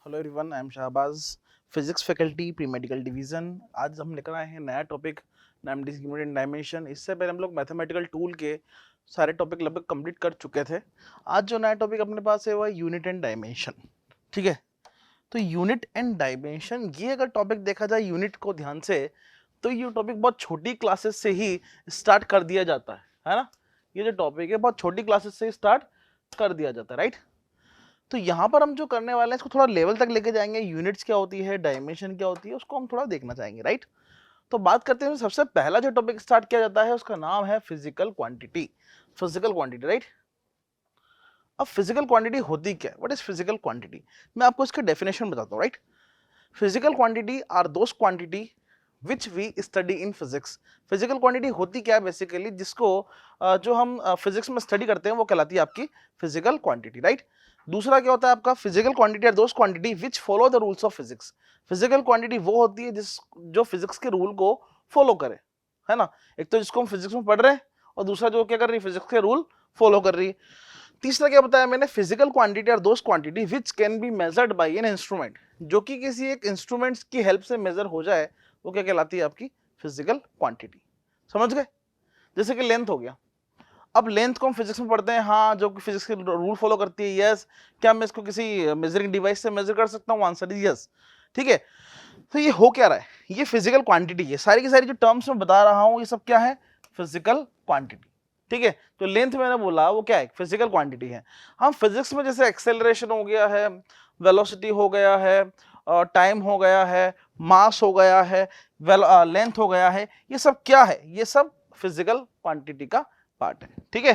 Hello everyone, I am Shahbaz, physics faculty pre medical division. आज हम लेकर आए हैं नया टॉपिक, नाम इज यूनिट एंड डायमेंशन। इससे पहले हम लोग मैथमेटिकल टूल के सारे टॉपिक लगभग कंप्लीट कर चुके थे। आज जो नया टॉपिक अपने पास है वो है यूनिट एंड डायमेंशन। ठीक है, तो यूनिट एंड डायमेंशन, ये अगर टॉपिक देखा जाए यूनिट को ध्यान से, तो ये टॉपिक बहुत छोटी क्लासेस से ही स्टार्ट कर दिया जाता है ना। ये जो टॉपिक है बहुत छोटी क्लासेस से स्टार्ट कर दिया जाता है, राइट। तो यहाँ पर हम जो करने वाले हैं इसको थोड़ा लेवल तक लेके जाएंगे। यूनिट्स क्या होती है, डायमेंशन क्या होती है, उसको हम थोड़ा देखना चाहेंगे, राइट। तो बात करते हैं, सबसे पहला जो टॉपिक स्टार्ट किया जाता है उसका नाम है physical quantity. Physical quantity, right. अब फिजिकल क्वांटिटी होती क्या है, व्हाट इज फिजिकल क्वांटिटी? मैं आपको इसके डेफिनेशन बताता हूँ, right. Physical quantity are those quantity which we study in physics. Physical quantity होती क्या है बेसिकली, जिसको जो हम फिजिक्स में स्टडी करते हैं वो कहलाती है आपकी फिजिकल क्वांटिटी, राइट। दूसरा क्या होता है आपका, physical quantity are those quantity which follow the rules of physics. Physical quantity वो होती है जो फिजिक्स के रूल को फॉलो करे, है ना। एक तो जिसको हम फिजिक्स में पढ़ रहे हैं, और दूसरा जो क्या कर रही है, फिजिक्स के रूल फॉलो कर रही है। तीसरा क्या बताया मैंने, physical quantity are those quantity which can be measured by an instrument. जो कि किसी एक इंस्ट्रूमेंट्स की हेल्प से मेजर हो जाए, वो क्या कहलाती है आपकी फिजिकल क्वांटिटी। समझ गए? जैसे कि लेंथ हो गया। अब लेंथ को हम फिजिक्स में पढ़ते हैं, हाँ, जो कि फिजिक्स के रूल फॉलो करती है, यस। क्या मैं इसको किसी मेजरिंग डिवाइस से मेजर कर सकता हूँ? Answer is yes. ठीक है, तो ये हो क्या रहा है, ये फिजिकल क्वांटिटी है। सारी की सारी जो टर्म्स मैं बता रहा हूँ ये सब क्या है, फिजिकल क्वांटिटी। ठीक है, तो लेंथ मैंने बोला वो क्या है, फिजिकल क्वांटिटी है। हम फिजिक्स में जैसे एक्सेलरेशन हो गया है, वेलोसिटी हो गया है, टाइम हो गया है, मास हो गया है, लेंथ हो गया है, ये सब क्या है, ये सब फिजिकल क्वांटिटी का पार्ट है। ठीक है,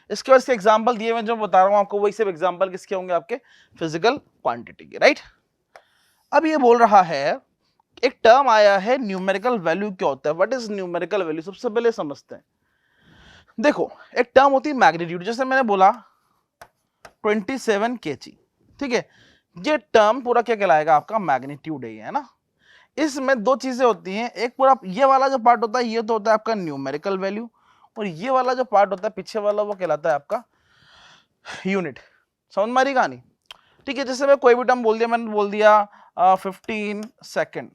इसके बाद इसके एग्जांपल दिए मैं जो बता रहा हूं आपको, वही सब एग्जांपल किसके होंगे, आपके फिजिकल क्वांटिटी के, राइट। अब ये बोल रहा है, एक टर्म आया है न्यूमेरिकल वैल्यू। क्या होता है, व्हाट इज न्यूमेरिकल वैल्यू? सबसे पहले समझते हैं। देखो, एक टर्म होती है मैग्नीट्यूड, जैसे मैंने बोला 27 kg। ठीक है, ये टर्म पूरा क्या कहलाएगा, आपका मैग्नीट्यूड है ना। इसमें दो चीजें होती हैं, एक पूरा ये वाला जो पार्ट होता है ये तो होता है आपका न्यूमेरिकल वैल्यू, और ये वाला जो पार्ट होता है पीछे वाला वो कहलाता है आपका यूनिट। समझ मारी कहानी? ठीक है, जैसे मैं कोई भी टर्म बोल दिया, मैंने बोल दिया 15 सेकेंड,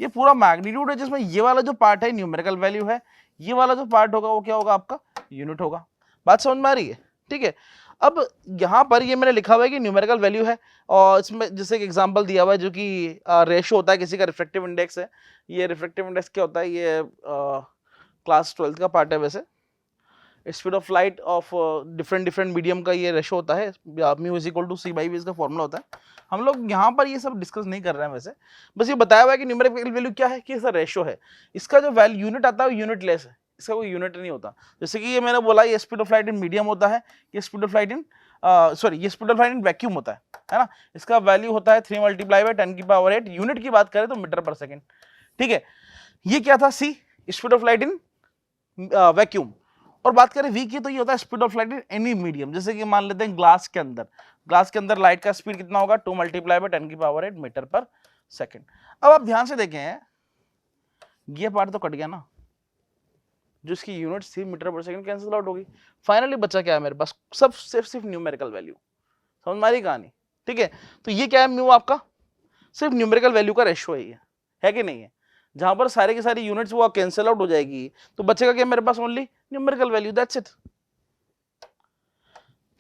ये पूरा मैग्नीट्यूड है, जिसमें ये वाला जो पार्ट है न्यूमेरिकल वैल्यू है, ये वाला जो पार्ट होगा वो क्या होगा, आपका यूनिट होगा। बात समझ में आ रही है? ठीक है, अब यहाँ पर ये मैंने लिखा हुआ है कि न्यूमेरिकल वैल्यू है, और इसमें जैसे एक एग्जांपल दिया हुआ है जो कि रेशो होता है किसी का, रिफ्रैक्टिव इंडेक्स है। ये रिफ्रैक्टिव इंडेक्स क्या होता है, ये क्लास 12th का पार्ट है वैसे। Speed of light of different different medium का ये रेशो होता है, mu is equal to C by V इसका फॉर्मूला होता है। हम लोग यहाँ पर ये सब डिस्कस नहीं कर रहे हैं वैसे, बस ये बताया हुआ है कि न्यूमेरिकल वैल्यू क्या है, कि इसका रेशो है। इसका जो वैल्यू यूनिट आता है वो यूनिट लेस है, इसका कोई यूनिट नहीं होता। जैसे कि ये मैंने बोला, ये speed of light in medium होता है, ये speed of light in sorry ये speed of light in vacuum होता है ना। इसका वैल्यू होता है 3 मल्टीप्लाई बाय 10 की पावर 8। यूनिट की बात करें तो मीटर पर सेकेंड। ठीक है, ये क्या था, C, speed of light in vacuum. और बात करें वी की, तो ये होता है speed of light in any medium. जैसे कि मान लेते हैं ग्लास के अंदर लाइट का स्पीड कितना होगा, 2 मल्टीप्लाई बाय 10 की पावर 8 मीटर पर सेकेंड। अब आप ध्यान से देखें, ये पार्ट तो कट गया ना, जो इसकी यूनिट थी मीटर पर सेकेंड कैंसिल आउट होगी। फाइनली बचा क्या है मेरे पास, सब सिर्फ न्यूमेरिकल वैल्यू। समझ मारी कहानी? ठीक है, तो ये क्या है, म्यू आपका सिर्फ न्यूमेरिकल वैल्यू का रेशियो है कि नहीं है। जहां पर सारे के सारी यूनिट्स वो कैंसिल आउट हो जाएगी, तो बचेगा क्या मेरे पास, only numerical value, that's it.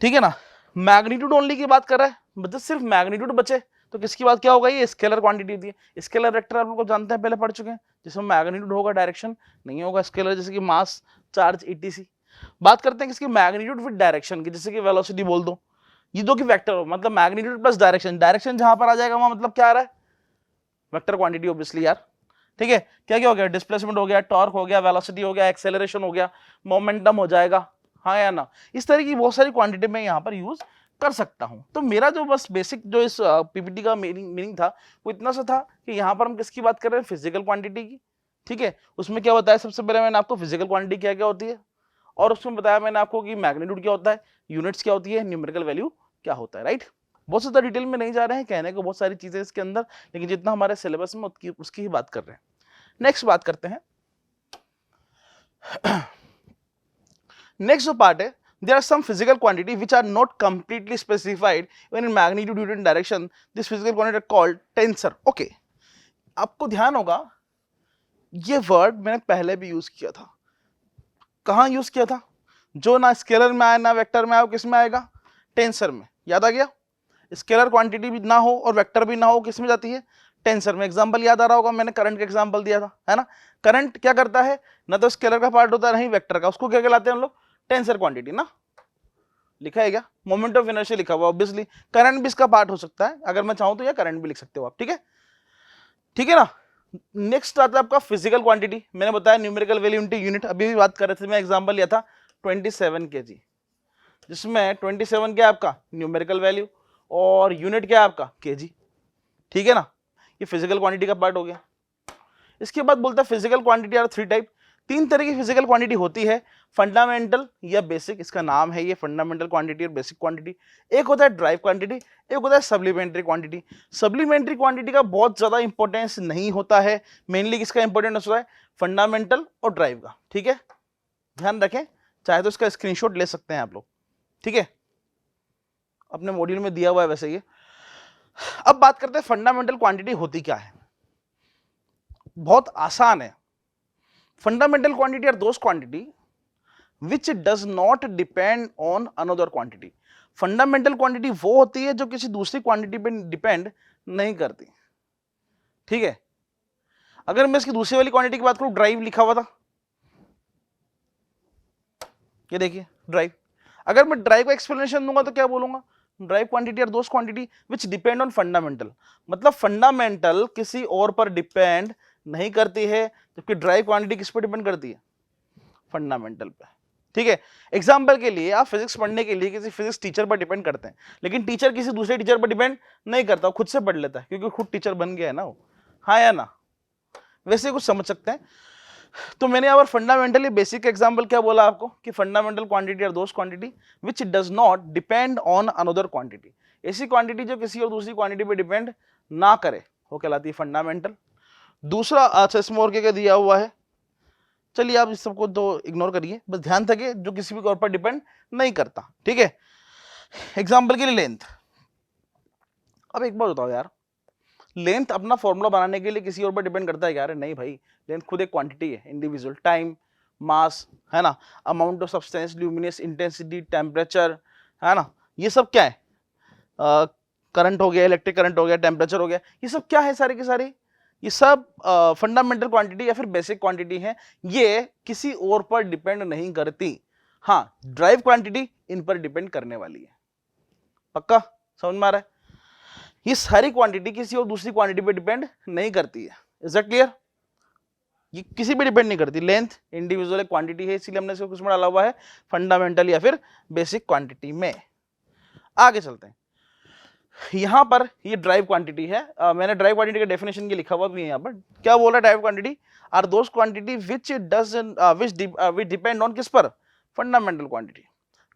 ठीक है ना, मैग्नीट्यूड ओनली की बात कर रहा है, मतलब सिर्फ मैग्नीट्यूड बचे, तो किसकी बात क्या होगा, ये स्केलर क्वांटिटी होती है। स्केलर वेक्टर आप लोग जानते हैं, पहले पढ़ चुके हैं, जिसमें मैग्नीट्यूड होगा डायरेक्शन नहीं होगा, स्केलर जैसे कि मास, चार्ज, ईटीसी। बात करते हैं किसकी, मैग्नीट्यूड विद डायरेक्शन की, जैसे कि वेलोसिटी बोल दो, ये दो की वेक्टर हो, मतलब मैग्नीट्यूड प्लस डायरेक्शन। डायरेक्शन जहां पर आ जाएगा वहां मतलब क्या आ रहा है, वेक्टर क्वांटिटी ऑब्वियसली यार। ठीक है, क्या क्या हो गया, डिस्प्लेसमेंट हो गया, टॉर्क हो गया, वेलोसिटी हो गया, एक्सेलरेशन हो गया, मोमेंटम हो जाएगा, हाँ या ना। इस तरह की बहुत सारी क्वांटिटी में यहाँ पर यूज कर सकता हूं। तो मेरा जो बस बेसिक जो इस पीपीटी का मीनिंग था वो इतना सा था कि यहाँ पर हम किसकी बात कर रहे हैं, फिजिकल क्वांटिटी की। ठीक है, उसमें क्या बताया, सबसे पहले मैंने आपको फिजिकल क्वांटिटी क्या क्या होती है, और उसमें बताया मैंने आपको कि मैग्नीट्यूड क्या होता है, यूनिट्स क्या होती है, न्यूमेरिकल वैल्यू क्या होता है, राइट। बहुत ज्यादा डिटेल में नहीं जा रहे हैं, कहने को बहुत सारी चीजें इसके अंदर, लेकिन जितना हमारे सिलेबस में उसकी ही बात कर रहे हैं। नेक्स्ट बात करते हैं। नेक्स्ट जो पार्ट है there are some physical quantity which are not completely specified even in magnitude, unit and direction. This physical quantity are called tensor. Okay, आपको ध्यान होगा ये वर्ड मैंने पहले भी यूज किया था. कहाँ यूज किया था? जो ना स्केलर में आए ना वेक्टर में आए, किस में आएगा? टेंसर में. याद आ गया? स्केलर क्वांटिटी भी ना हो और वेक्टर भी ना हो, किस में जाती है? टेंसर में. एग्जांपल याद आ रहा होगा, मैंने करंट का एग्जांपल दिया था, है ना. करंट क्या करता है? ना तो स्केलर का पार्ट होता है, नहीं वेक्टर का. उसको क्या कहलाते हैं हम लोग? टेंसर क्वांटिटी ना. लिखा है क्या? मोमेंट ऑफ इनर्शिया लिखा हुआ. ऑब्वियसली करंट भी इसका पार्ट हो सकता है, अगर मैं चाहूं तो या करंट भी लिख सकते हो आप. ठीक है, ठीक है ना. नेक्स्ट आता है आपका फिजिकल क्वांटिटी. मैंने बताया न्यूमेरिकल वैल्यू इनटू यूनिट. अभी भी बात कर रहे थे, मैं एग्जांपल लिया था 27 kg, जिसमें 27 क्या है आपका न्यूमेरिकल वैल्यू और यूनिट क्या है आपका? kg. ठीक है ना, ये फिजिकल क्वांटिटी का पार्ट हो गया. इसके बाद बोलता है physical quantity are three type. तीन तरह की फिजिकल क्वांटिटी होती है, फंडामेंटल या बेसिक. इसका नाम है ये फंडामेंटल क्वांटिटी और बेसिक क्वांटिटी. एक होता है ड्राइव क्वांटिटी, एक होता है सप्लीमेंट्री क्वांटिटी. सप्लीमेंट्री क्वांटिटी का बहुत ज्यादा इंपॉर्टेंस नहीं होता है. मेनली किसका इंपॉर्टेंस होता है? फंडामेंटल और ड्राइव का. ठीक है, ध्यान रखें. चाहे तो इसका स्क्रीनशॉट ले सकते हैं आप लोग. ठीक है, अपने मॉड्यूल में दिया हुआ है वैसे ये. अब बात करते हैं फंडामेंटल क्वांटिटी होती क्या है. बहुत आसान है. Fundamental quantity are those quantity which does not depend on another quantity. Fundamental quantity वो होती है जो किसी दूसरी क्वांटिटी पे डिपेंड नहीं करती. ठीक है, अगर मैं इसकी दूसरी वाली क्वांटिटी की बात करूं, ड्राइव लिखा हुआ था, ये देखिए ड्राइव. अगर मैं ड्राइव का एक्सप्लेनेशन दूंगा तो क्या बोलूंगा? Derived quantity are those quantity which depend on fundamental. मतलब फंडामेंटल किसी और पर डिपेंड नहीं करती है, जबकि ड्राइव क्वांटिटी किस पर डिपेंड करती है? फंडामेंटल पे. ठीक है, एग्जाम्पल के लिए आप फिजिक्स पढ़ने के लिए किसी फिजिक्स टीचर पर डिपेंड करते हैं, लेकिन टीचर किसी दूसरे टीचर पर डिपेंड नहीं करता, खुद से पढ़ लेता है, क्योंकि खुद टीचर बन गया है ना वो. हाँ या ना? वैसे कुछ समझ सकते हैं. तो मैंने यहाँ पर फंडामेंटली बेसिक एग्जांपल क्या बोला आपको कि fundamental quantity are those quantity which does not depend on another quantity. ऐसी क्वांटिटी जो किसी और दूसरी क्वांटिटी पे डिपेंड ना करे वो कहलाती है फंडामेंटल. दूसरा अच्छा इसमें और क्या दिया हुआ है, चलिए आप इस सबको तो इग्नोर करिए, बस ध्यान रखिए जो किसी भी और पर डिपेंड नहीं करता. ठीक है, एग्जाम्पल के लिए लेंथ. अब एक बात बताओ यार, लेंथ अपना फॉर्मूला बनाने के लिए किसी और पर डिपेंड करता है क्या? अरे नहीं भाई, लेंथ खुद एक क्वांटिटी है, इंडिविजुअल. टाइम, मास, है ना, amount of substance, luminous intensity, temperature, है ना, ये सब क्या है? करंट हो गया, इलेक्ट्रिक करंट हो गया, टेम्परेचर हो गया, ये सब क्या है? सारे के सारे ये सब फंडामेंटल क्वांटिटी या फिर बेसिक क्वांटिटी है. ये किसी और पर डिपेंड नहीं करती. हाँ, ड्राइव क्वांटिटी इन पर डिपेंड करने वाली है. पक्का समझ में आ रहा है? ये सारी क्वांटिटी किसी और दूसरी क्वांटिटी पे डिपेंड नहीं करती है. Is that clear? ये किसी पे डिपेंड नहीं करती. लेंथ इंडिविजुअल क्वांटिटी है, इसीलिए हमने इसको किसमें डाला हुआ है? फंडामेंटल या फिर बेसिक क्वांटिटी में. आगे चलते हैं. यहां पर ये ड्राइव क्वांटिटी है. मैंने ड्राइव क्वांटिटी का डेफिनेशन ये लिखा हुआ भी है यहाँ पर. क्या बोला? Derived quantity are those quantity which depend on किस पर? Fundamental quantity.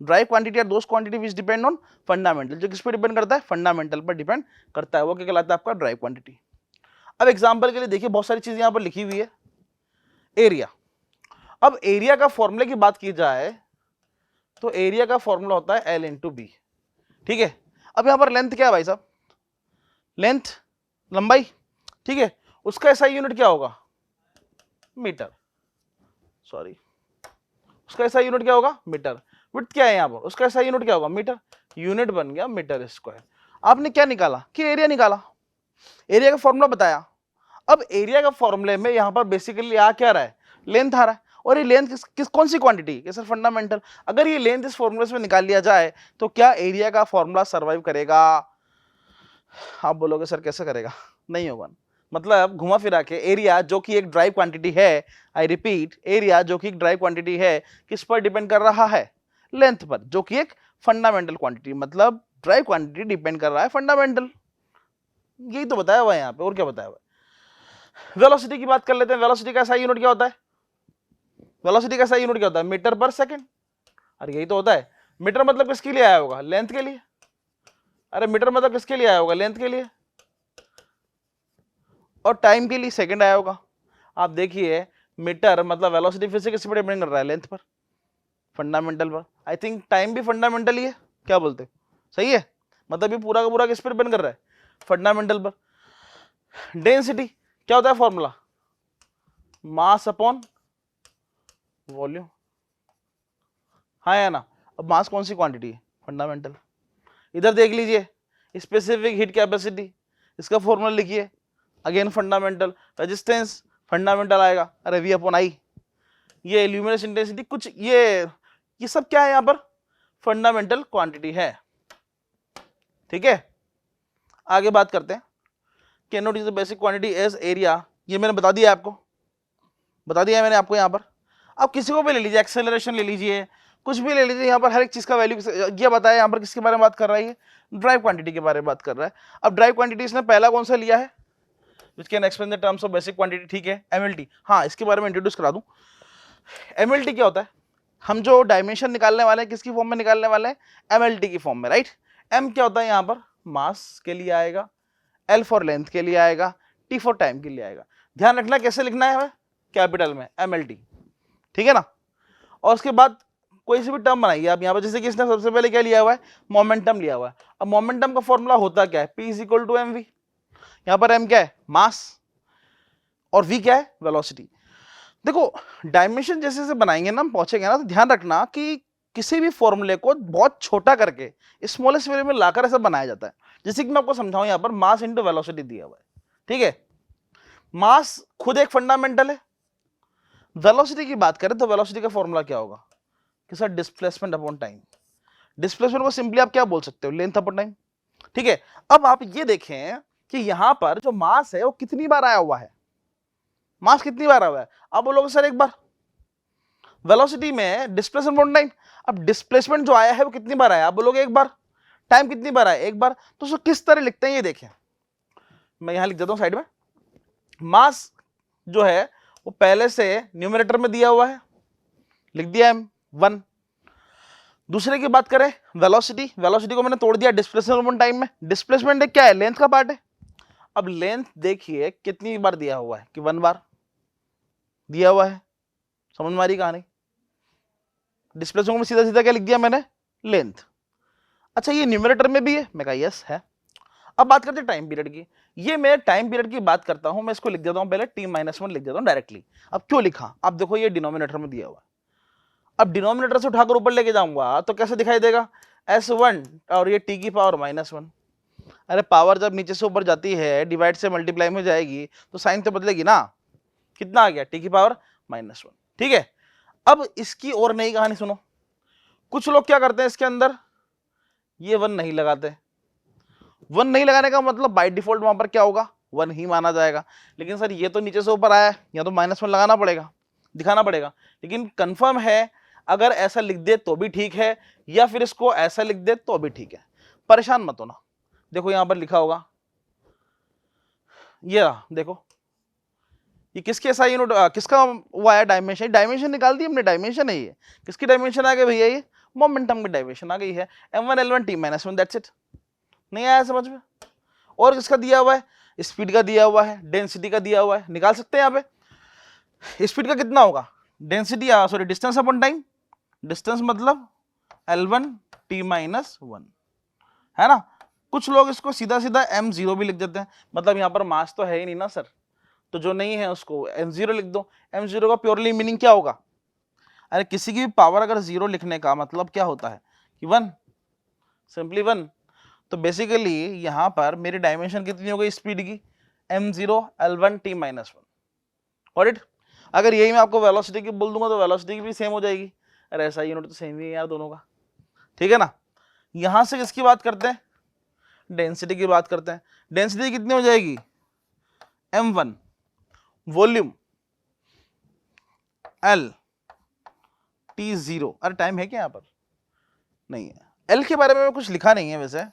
Derived quantity are those quantity which depend on fundamental. जो किस पर डिपेंड करता है? फंडामेंटल पर डिपेंड करता है. वो क्या कहलाता है? आपका ड्राइव क्वांटिटी. अब एग्जांपल के लिए देखिए, बहुत सारी चीजें यहां पर लिखी हुई है. एरिया. अब एरिया का फॉर्मूले की बात की जाए तो एरिया का फॉर्मूला होता है L इंटू बी. ठीक है, अब यहां पर लेंथ क्या है भाई साहब? लेंथ लंबाई. ठीक है, उसका एसआई यूनिट क्या होगा? मीटर. सॉरी, उसका एसआई यूनिट क्या होगा? मीटर. विड्थ क्या है यहां पर? उसका एसआई यूनिट क्या होगा? मीटर. यूनिट बन गया मीटर स्क्वायर. आपने क्या निकाला? कि एरिया निकाला. एरिया का फॉर्मूला बताया. अब एरिया का फॉर्मूले में यहां पर बेसिकली आ क्या रहा है? लेंथ आ रहा है. और ये लेंथ किस कौन सी क्वांटिटी? Sir fundamental. अगर ये लेंथ इस फॉर्मूले से निकाल लिया जाए तो क्या एरिया का फॉर्मूला सर्वाइव करेगा? आप बोलोगे सर कैसे करेगा? नहीं होगा. मतलब घुमा फिरा के एरिया जो कि एक ड्राइव क्वांटिटी है, आई रिपीट, एरिया जो कि एक ड्राइव क्वांटिटी है, किस पर डिपेंड कर रहा है? लेंथ पर, जो कि एक फंडामेंटल क्वांटिटी. मतलब ड्राइव क्वांटिटी डिपेंड कर रहा है फंडामेंटल. यही तो बताया हुआ है यहाँ पे, और क्या बताया हुआ है? वेलोसिटी की बात कर लेते हैं. वेलोसिटी का SI यूनिट क्या होता है? वेलोसिटी का SI यूनिट क्या होता है? मीटर पर सेकंड. अरे यही तो होता है. मीटर मतलब किसके लिए आया होगा? लेंथ के लिए. अरे मीटर मतलब किसके लिए आया होगा? लेंथ के लिए. और टाइम के लिए सेकंड आया होगा. आप देखिए, मीटर मतलब वेलोसिटी फिर से किस पर डिपेंड कर रहा है? लेंथ पर. फंडामेंटल पर। आई थिंक टाइम भी फंडामेंटल ही है, क्या बोलते हो, सही है? मतलब ये पूरा का पूरा किस पर डिपेंड कर रहा है, फंडामेंटल पर। डेंसिटी क्या होता है फॉर्मूला, मास अपॉन वॉल्यूम, हाँ या ना? अब मास कौन सी क्वांटिटी है, फंडामेंटल। इधर देख लीजिए स्पेसिफिक हीट कैपेसिटी, इसका फॉर्मूला लिखिए, अगेन फंडामेंटल। रेजिस्टेंस फंडामेंटल आएगा, अरे वी अपॉन आई। ये ल्यूमिनस इंटेंसिटी कुछ ये सब क्या है यहाँ पर, फंडामेंटल क्वांटिटी है, ठीक है। आगे बात करते हैं, can note is the basic quantity as area, ये मैंने बता दिया आपको, बता दिया है मैंने आपको यहाँ पर। अब किसी को भी ले लीजिए, एक्सेलरेशन ले लीजिए, कुछ भी ले लीजिए, यहाँ पर हर एक चीज का वैल्यू ये बताया। यहाँ पर किसके बारे में बात कर रहा है, ये ड्राइव क्वांटिटी के बारे में बात कर रहा है। अब ड्राइव क्वांटिटी इसने पहला कौन सा लिया है, which can explain the terms of basic quantity, ठीक है, एमएलटी। हाँ, इसके बारे में इंट्रोड्यूस करा दूं। एमएलटी क्या होता है, हम जो डायमेंशन निकालने वाले हैं किसकी फॉर्म में निकालने वाले हैं, एमएलटी की फॉर्म में, राइट। एम क्या होता है यहाँ पर, मास के लिए आएगा, एल फॉर लेंथ के लिए आएगा, टी फॉर टाइम के लिए आएगा। ध्यान रखना कैसे लिखना है हमें, कैपिटल में एमएलटी, ठीक है ना। और उसके बाद कोई सी भी टर्म बनाइए आप यहाँ पर, जैसे कि इसने सबसे पहले क्या लिया हुआ है, मोमेंटम लिया हुआ है। अब मोमेंटम का फॉर्मूला होता क्या है, P is equal to M V. यहाँ पर m क्या है, मास, और v क्या है, वेलोसिटी। देखो डायमेंशन जैसे जैसे बनाएंगे ना, हम पहुंचेंगे ना, तो ध्यान रखना कि किसी भी फॉर्मूले को बहुत छोटा करके स्मॉलेस्ट वैल्यू में लाकर ऐसा बनाया जाता है। जैसे कि मैं आपको समझाऊं, यहाँ पर मास इंटू वेलोसिटी दिया हुआ है, ठीक है। मास खुद एक फंडामेंटल है। वेलोसिटी की बात करें तो वेलोसिटी का फॉर्मूला क्या होगा कि sir, displacement upon time. Displacement को सिंपली आप क्या बोल सकते हो, लेंथ अपॉन टाइम, ठीक है। अब आप ये देखें कि यहां पर जो मास है वो कितनी बार आया हुआ है, मास कितनी बार आया हुआ है। अब बोलोगे सर एक बार, वेलोसिटी में डिस्प्लेसमेंट अपॉन टाइम, अब डिस्प्लेसमेंट जो आया है वो कितनी बार आया, आप बोलोगे एक बार, टाइम कितनी बार आया, एक बार। तो उसको किस तरह लिखते हैं ये देखें, मैं यहां लिख देता हूं साइड में। मास जो है वो पहले से न्यूमरेटर में दिया हुआ है, लिख दिया m1। दूसरे की बात करें वेलोसिटी, वेलोसिटी को मैंने तोड़ दिया डिस्प्लेसमेंट अपॉन टाइम में। डिस्प्लेसमेंट एक क्या है, लेंथ का पार्ट है। अब लेंथ देखिए कितनी बार दिया हुआ है कि 1 बार दिया हुआ है, समझ में आ रही कहानी। डिस्प्लेसमेंट में सीधा सीधा क्या लिख दिया मैंने, लेंथ। अच्छा ये न्यूमरेटर में भी है, मैं कहा यस है। अब बात करते हैं टाइम पीरियड की। ये मैं टाइम पीरियड की बात करता हूं, मैं इसको लिख देता हूं पहले t-1 लिख देता हूं डायरेक्टली। अब क्यों लिखा, अब देखो ये डिनोमिनेटर में दिया हुआ है। अब डिनोमिनेटर से उठाकर ऊपर लेके जाऊंगा तो कैसे दिखाई देगा, s1 और ये t की पावर -1। अरे पावर जब नीचे से ऊपर जाती है, डिवाइड से मल्टीप्लाई में जाएगी तो साइन तो बदलेगी ना, कितना आ गया, t की पावर -1, ठीक है। अब इसकी और नई कहानी सुनो। कुछ लोग क्या करते हैं इसके अंदर, ये 1 नहीं लगाते। 1 नहीं लगाने का मतलब बाय डिफॉल्ट वहां पर क्या होगा, 1 ही माना जाएगा। लेकिन सर ये तो नीचे से ऊपर आया है, या तो -1 लगाना पड़ेगा, दिखाना पड़ेगा। लेकिन कंफर्म है, अगर ऐसा लिख दे तो भी ठीक है, या फिर इसको ऐसा लिख दे तो भी ठीक है, परेशान मत होना। देखो यहां पर लिखा होगा, ये रहा देखो, ये किसके ऐसा यूनिट, किसका वो आया डायमेंशन, डायमेंशन निकाल दी हमने, डायमेंशन है ये। किसकी डायमेंशन आ गई भैया, ये मोमेंटम की डायमेंशन आ गई है, m1 l1 t-1, that's it. नहीं आया समझ में। और किसका दिया हुआ है, स्पीड का दिया हुआ है, डेंसिटी का दिया हुआ है, निकाल सकते हैं यहाँ पे। स्पीड का कितना होगा, density sorry distance upon time, distance मतलब l1 t-1, है ना। कुछ लोग इसको सीधा सीधा m0 भी लिख देते हैं, मतलब यहाँ पर मास तो है ही नहीं ना सर, तो जो नहीं है उसको m0 लिख दो। m0 का प्योरली मीनिंग क्या होगा, अरे किसी की भी पावर अगर 0 लिखने का मतलब क्या होता है कि 1, सिंपली 1। तो बेसिकली यहां पर मेरी डायमेंशन कितनी हो गई स्पीड की, m0 l1 t-1, और इट। अगर यही मैं आपको वेलोसिटी की बोल दूंगा तो वेलोसिटी की भी सेम हो जाएगी। अरे ऐसा यूनिट तो सेम ही है यार दोनों का, ठीक है ना। यहां से किसकी बात करते हैं, डेंसिटी की बात करते हैं। डेंसिटी कितनी हो जाएगी, m1, वॉल्यूम l t0। अरे टाइम है क्या यहाँ पर, नहीं है। L के बारे में कुछ लिखा नहीं है वैसे।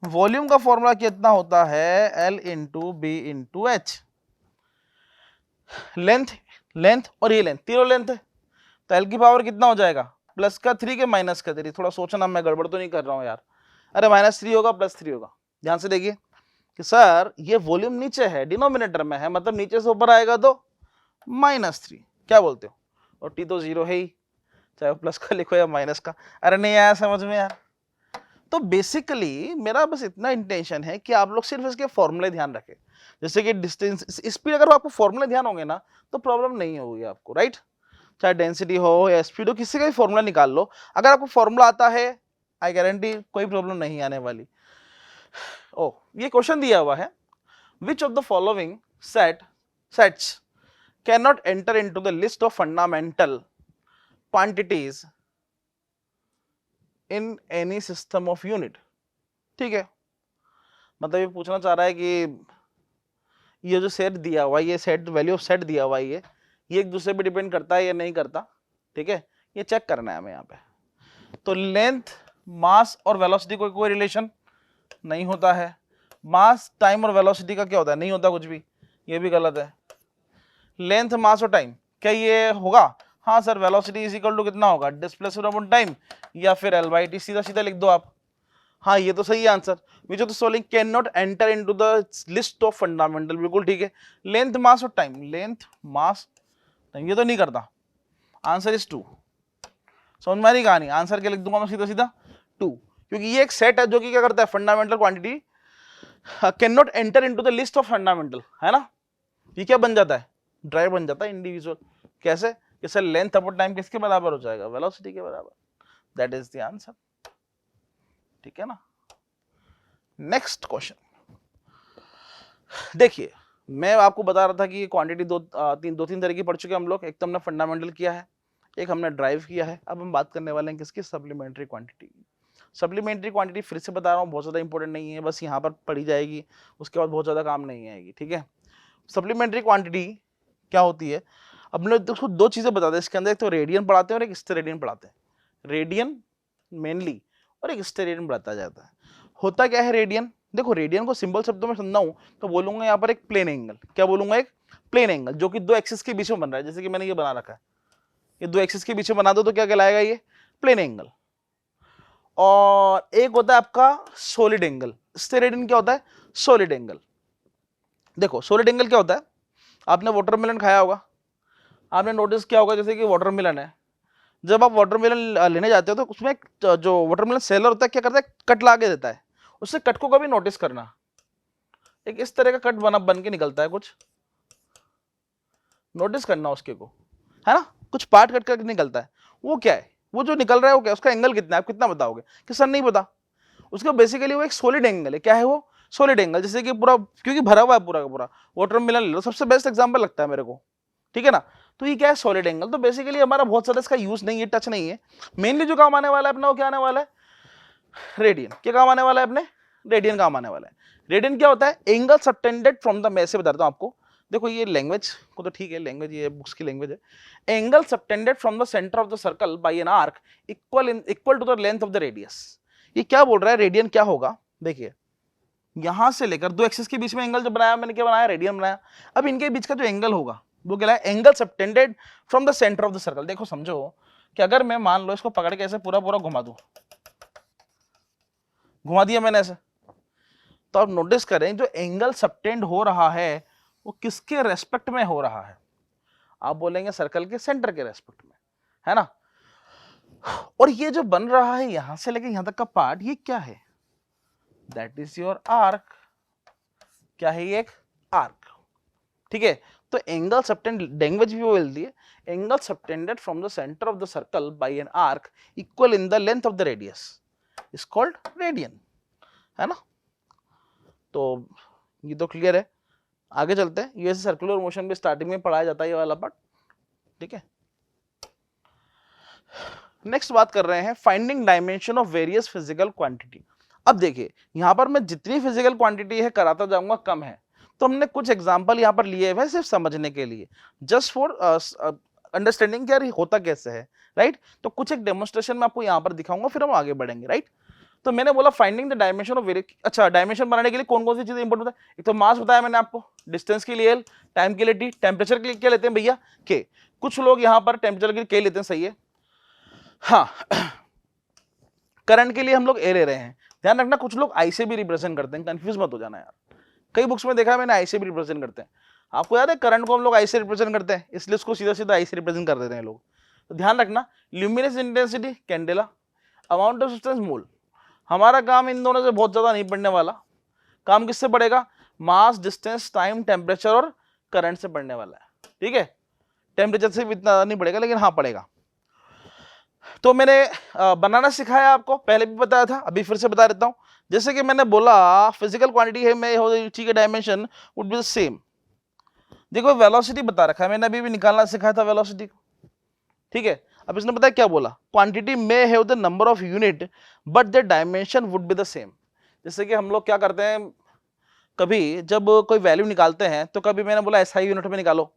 वॉल्यूम का फॉर्मूला कितना होता है, L into B into H. Length और ये लेंथ, तीनों लेंथ है, तो L की पावर कितना हो जाएगा, +3 के -3। थोड़ा सोचना, मैं गड़बड़ तो नहीं कर रहा हूँ यार। अरे -3 होगा +3 होगा। ध्यान से देखिए कि सर ये वॉल्यूम नीचे है, डिनोमिनेटर में है, मतलब नीचे से ऊपर आएगा तो -3, क्या बोलते हो, और T तो 0 है ही, चाहे प्लस का लिखो या माइनस का। अरे नहीं आया समझ में यार? तो बेसिकली मेरा बस इतना इंटेंशन है कि आप लोग सिर्फ इसके फॉर्मूले ध्यान रखें, जैसे कि डिस्टेंस, स्पीड, अगर आपको फॉर्मूले ध्यान होंगे ना तो प्रॉब्लम नहीं होगी आपको, राइट? चाहे डेंसिटी हो या स्पीड हो, किसी का भी फॉर्मूला निकाल लो, अगर आपको फॉर्मूला आता है आई गारंटी कोई प्रॉब्लम नहीं आने वाली। ओ, ये क्वेश्चन दिया हुआ है, which of the following sets can not enter into the list of fundamental quantities in any system of unit. ठीक है, मतलब ये पूछना चाह रहा है कि ये जो सेट दिया हुआ है, ये सेट वैल्यू ऑफ सेट दिया हुआ है, ये एक दूसरे पे डिपेंड करता है या नहीं करता। ठीक है, ये चेक करना है हमें यहाँ पे। तो लेंथ, मास और वेलोसिटी कोई रिलेशन नहीं होता है। मास, टाइम और वेलोसिटी का क्या होता है? नहीं होता कुछ भी, ये भी गलत है। लेंथ, मास और टाइम, क्या ये होगा? हाँ sir, velocity is equal to कितना होगा? डिस्प्लेसमेंट अपॉन टाइम, या फिर एल बाई टी, सीधा सीधा लिख दो आप। हाँ, ये तो सही है answer. Which of the following can not enter into the list of fundamental, बिल्कुल ठीक है। लेंथ, मास और टाइम, लेंथ, मास, टाइम, ये तो नहीं करता। Answer is 2। समझ में आ रही कहानी? आंसर क्या लिख दूंगा मैं सीधा सीधा? 2, क्योंकि ये एक सेट है जो कि क्या करता है? Fundamental quantity can not enter into the list of fundamental, है ना? ये क्या बन जाता है? ड्राइव बन जाता है इंडिविजुअल। कैसे? कि सर लेंथ अपॉन टाइम किसके बराबर हो जाएगा? वेलोसिटी के बराबर। That is the answer. ठीक है ना? नेक्स्ट क्वेश्चन देखिए, मैं आपको बता रहा था कि क्वांटिटी दो तीन तरह की पढ़ चुके हैं हम लोग। एक तो हमने फंडामेंटल किया है, एक हमने ड्राइव किया है। अब हम बात करने वाले हैं किसकी? Supplementary quantity. सप्लीमेंट्री क्वांटिटी फिर से बता रहा हूँ, बहुत ज़्यादा इंपॉर्टेंट नहीं है, बस यहाँ पर पढ़ी जाएगी, उसके बाद बहुत ज़्यादा काम नहीं आएगी। ठीक है, सप्लीमेंट्री क्वांटिटी क्या होती है? अब लोग उसको दो चीज़ें बताते हैं इसके अंदर, एक तो रेडियन पढ़ाते हैं और एक स्टेरेडियन पढ़ाते हैं। रेडियन मेनली और एक स्टेरेडियन पढ़ाता जाता है। होता क्या है रेडियन? देखो, रेडियन को सिंपल शब्दों में समझाऊं तो बोलूंगा यहाँ पर एक प्लेन एंगल। क्या बोलूंगा? एक प्लेन एंगल, जो कि दो एक्सिस के बीच में बन रहा है। जैसे कि मैंने ये बना रखा है, ये दो एक्सिस के बीच में बना दो तो क्या कहलाएगा? ये प्लेन एंगल। और एक होता है आपका सॉलिड एंगल। स्टेरेडियन क्या होता है? Solid angle. देखो, सॉलिड एंगल क्या होता है? आपने वाटरमेलन खाया होगा, आपने नोटिस किया होगा जैसे कि वाटरमेलन है, जब आप वाटरमेलन लेने जाते हो तो उसमें जो वाटरमेलन सेलर होता है क्या करता है? कट ला के देता है। उससे कट को कभी नोटिस करना, एक इस तरह का कट बन के निकलता है, कुछ नोटिस करना उसके को, है ना? कुछ पार्ट कट करके निकलता है, वो क्या है? वो जो निकल रहा है वो क्या? उसका एंगल कितना है? आप कितना बताओगे? कि सर नहीं पता। उसका बेसिकली वो एक सॉलिड एंगल है। क्या है वो? Solid angle. जैसे कि पूरा, क्योंकि भरा हुआ है पूरा का पूरा, वाटरमेलन ले लो, सबसे बेस्ट एग्जांपल लगता है मेरे को। ठीक है ना? तो ये क्या है? Solid angle. तो बेसिकली हमारा बहुत ज्यादा इसका यूज नहीं है, टच नहीं है। मेनली जो काम आने वाला है अपना, वो क्या आने वाला है? रेडियन। क्या काम आने वाला है अपने? रेडियन काम आने वाला है। रेडियन क्या होता है? एंगल सबटेंडेड फ्रॉम द, मैं से बताता हूं आपको। देखो, ये लैंग्वेज को तो ठीक है, लैंग्वेज ये बुक्स की लैंग्वेज है। Angle subtended from the centre of the circle by an arc equal to the length of the radius. ये क्या बोल रहा है? रेडियन क्या होगा? देखिए, यहां से लेकर दो एक्सिस के बीच में एंगल जो बनाया मैंने, क्या बनाया? रेडियन बनाया। अब इनके बीच का जो एंगल होगा वो क्या है? Angle subtended from the centre of the circle. देखो समझो कि अगर मैं मान लो इसको पकड़ के ऐसे पूरा पूरा घुमा दूं, घुमा दिया मैंने ऐसे, तो आप नोटिस करें जो एंगल सबटेंड हो रहा है वो किसके रेस्पेक्ट में हो रहा है? आप बोलेंगे सर्कल के सेंटर के रेस्पेक्ट में, है ना? और ये जो बन रहा है यहां से लेकर यहां तक का पार्ट, ये क्या है? That is your arc. क्या है ये? एक आर्क। ठीक है, तो एंगल सबटेंड, लैंग्वेज भी वो बोलती है, angle subtended from the centre of the circle by an arc equal in the length of the radius is called radian, है ना? तो ये तो क्लियर है। आगे चलते हैं। ये सर्कुलर मोशन भी स्टार्टिंग में पढ़ाया जाता है, ये वाला पार्ट। ठीक है, नेक्स्ट बात कर रहे हैं finding dimension of various physical quantity. अब देखिए, यहां पर मैं जितनी फिजिकल क्वांटिटी है कराता जाऊंगा कम है, तो हमने कुछ एग्जांपल यहां पर लिए हुए सिर्फ समझने के लिए, जस्ट फॉर अंडरस्टैंडिंग क्या होता कैसे है, राइट? तो कुछ एक डेमोन्स्ट्रेशन में आपको यहां पर दिखाऊंगा, फिर हम आगे बढ़ेंगे, राइट? तो मैंने बोला finding the dimension of various. अच्छा, डायमेंशन बनाने के लिए कौन कौन सी चीजें इंपॉर्टेंट होता है? एक तो मास बताया मैंने आपको, डिस्टेंस के लिए एल, टाइम के लिए टी, टेम्परेचर के लिए क्या लेते हैं भैया? के। कुछ लोग यहां पर टेम्परेचर के लिए के लेते हैं, सही है। हाँ, करंट के लिए हम लोग ए ले रहे हैं। ध्यान रखना, कुछ लोग आई से भी रिप्रेजेंट करते हैं, कंफ्यूज मत हो जाना यार। कई बुक्स में देखा है मैंने आई से भी रिप्रेजेंट करते हैं। आपको याद है करंट को हम लोग आई से रिप्रेजेंट करते हैं, इसलिए उसको सीधा सीधा आई से रिप्रेजेंट कर देते हैं लोग। तो ध्यान रखना, luminous intensity candela, amount of substance mole. हमारा काम इन दोनों से बहुत ज्यादा नहीं पड़ने वाला, काम किससे पड़ेगा, मास, डिस्टेंस, टाइम, टेम्परेचर और करंट से पड़ने वाला है। ठीक है, टेम्परेचर से भी इतना नहीं पड़ेगा, लेकिन हाँ पड़ेगा। तो मैंने बनाना सिखाया आपको, पहले भी बताया था, अभी फिर से बता देता हूं। जैसे कि मैंने बोला फिजिकल क्वांटिटी है में ठीक dimension would be the same. देखो वेलोसिटी बता रखा है मैंने, अभी भी निकालना सिखाया था वेलोसिटी को। ठीक है, अब इसने बताया क्या बोला, क्वांटिटी में have the number of unit but the dimension would be the same. जैसे कि हम लोग क्या करते हैं, कभी जब कोई वैल्यू निकालते हैं तो कभी मैंने बोला एसआई यूनिट में निकालो।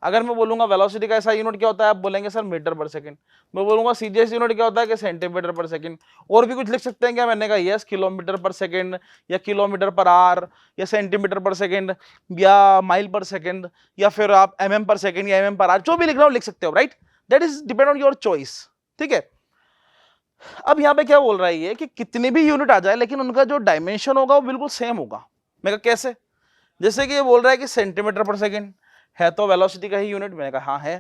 अगर मैं बोलूंगा वेलोसिटी का एसआई यूनिट क्या होता है, आप बोलेंगे सर मीटर पर सेकंड। मैं बोलूंगा सीजीएस यूनिट क्या होता है कि सेंटीमीटर पर सेकंड। और भी कुछ लिख सकते हैं क्या, मैंने कहा यस किलोमीटर पर सेकंड या किलोमीटर पर आवर या सेंटीमीटर पर सेकंड या माइल पर सेकंड या फिर आप एमएम पर सेकंड या एमएम पर आवर, जो भी लिख रहा हूं लिख सकते हो, right. That is depend on your choice. ठीक है, अब यहाँ पे क्या बोल रहा है ये कि कितने भी यूनिट आ जाए लेकिन उनका जो डायमेंशन होगा वो बिल्कुल सेम होगा। मैं कहा कैसे, जैसे कि ये बोल रहा है कि सेंटीमीटर पर सेकंड है तो वेलोसिटी का ही यूनिट, मैंने कहा हाँ है।